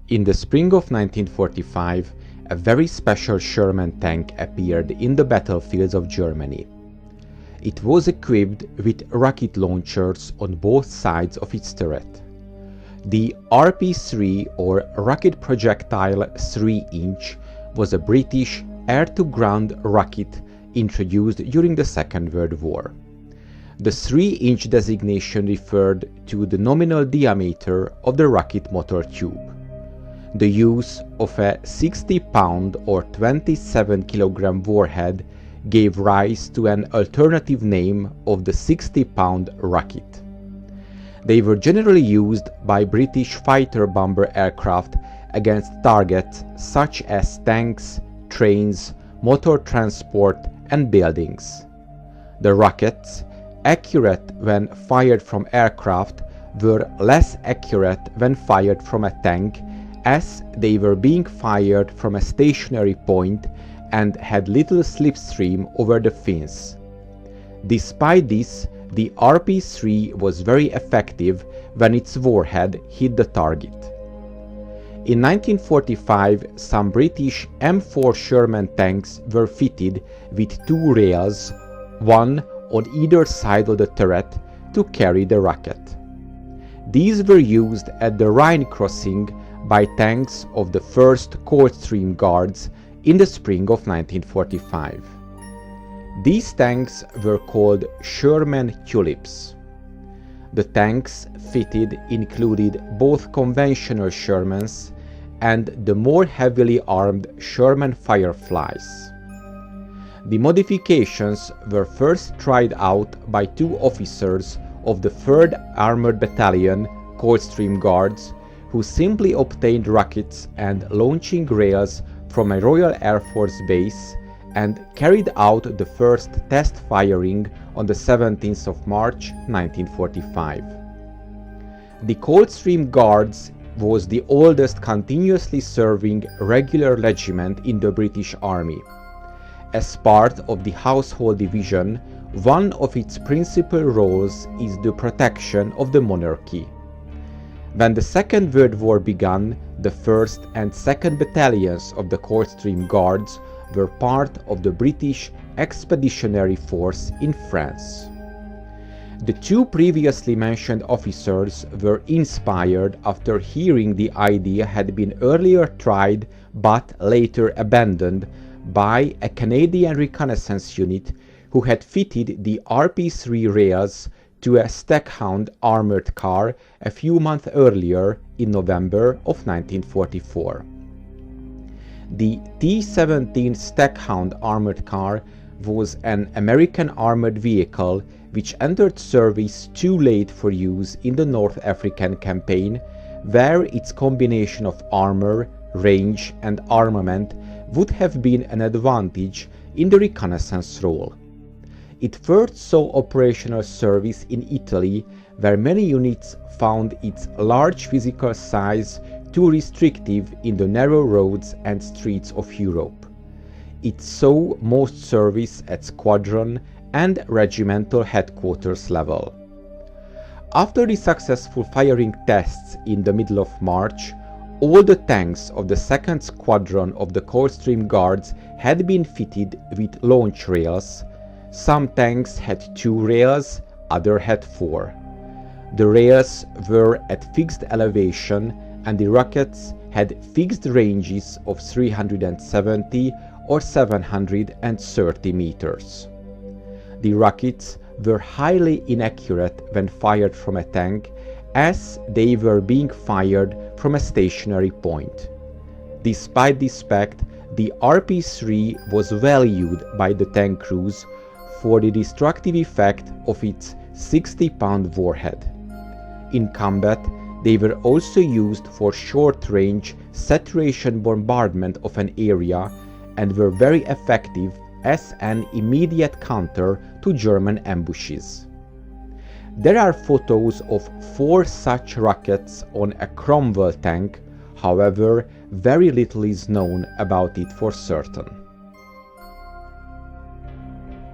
In the spring of 1945, a very special Sherman tank appeared in the battlefields of Germany. It was equipped with rocket launchers on both sides of its turret. The RP-3, or Rocket Projectile 3-inch, was a British air-to-ground rocket introduced during the Second World War. The 3-inch designation referred to the nominal diameter of the rocket motor tube. The use of a 60-pound or 27-kilogram warhead gave rise to an alternative name of the 60-pound rocket. They were generally used by British fighter-bomber aircraft against targets such as tanks, trains, motor transport, and buildings. The rockets, accurate when fired from aircraft, were less accurate when fired from a tank, as they were being fired from a stationary point and had little slipstream over the fins. Despite this, the RP-3 was very effective when its warhead hit the target. In 1945, some British M4 Sherman tanks were fitted with two rails, one on either side of the turret, to carry the rocket. These were used at the Rhine crossing by tanks of the 1st Coldstream Guards in the spring of 1945. These tanks were called Sherman Tulips. The tanks fitted included both conventional Shermans and the more heavily armed Sherman Fireflies. The modifications were first tried out by two officers of the 3rd Armored Battalion Coldstream Guards, who simply obtained rockets and launching rails from a Royal Air Force base and carried out the first test firing on the 17th of March 1945. The Coldstream Guards was the oldest continuously serving regular regiment in the British Army. As part of the Household Division, one of its principal roles is the protection of the monarchy. When the Second World War began, the 1st and 2nd Battalions of the Coldstream Guards were part of the British Expeditionary Force in France. The two previously mentioned officers were inspired after hearing the idea had been earlier tried but later abandoned by a Canadian reconnaissance unit who had fitted the RP-3 rails to a Staghound armored car a few months earlier in November of 1944. The T-17 Staghound armored car was an American armored vehicle which entered service too late for use in the North African campaign, where its combination of armor, range, and armament would have been an advantage in the reconnaissance role. It first saw operational service in Italy, where many units found its large physical size too restrictive in the narrow roads and streets of Europe. It saw most service at squadron and regimental headquarters level. After the successful firing tests in the middle of March, all the tanks of the 2nd Squadron of the Coldstream Guards had been fitted with launch rails. Some tanks had 2 rails, others had 4. The rails were at fixed elevation and the rockets had fixed ranges of 370 or 730 meters. The rockets were highly inaccurate when fired from a tank, as they were being fired from a stationary point. Despite this fact, the RP-3 was valued by the tank crews for the destructive effect of its 60-pound warhead. In combat, they were also used for short-range saturation bombardment of an area and were very effective as an immediate counter to German ambushes. There are photos of 4 such rockets on a Cromwell tank, however, very little is known about it for certain.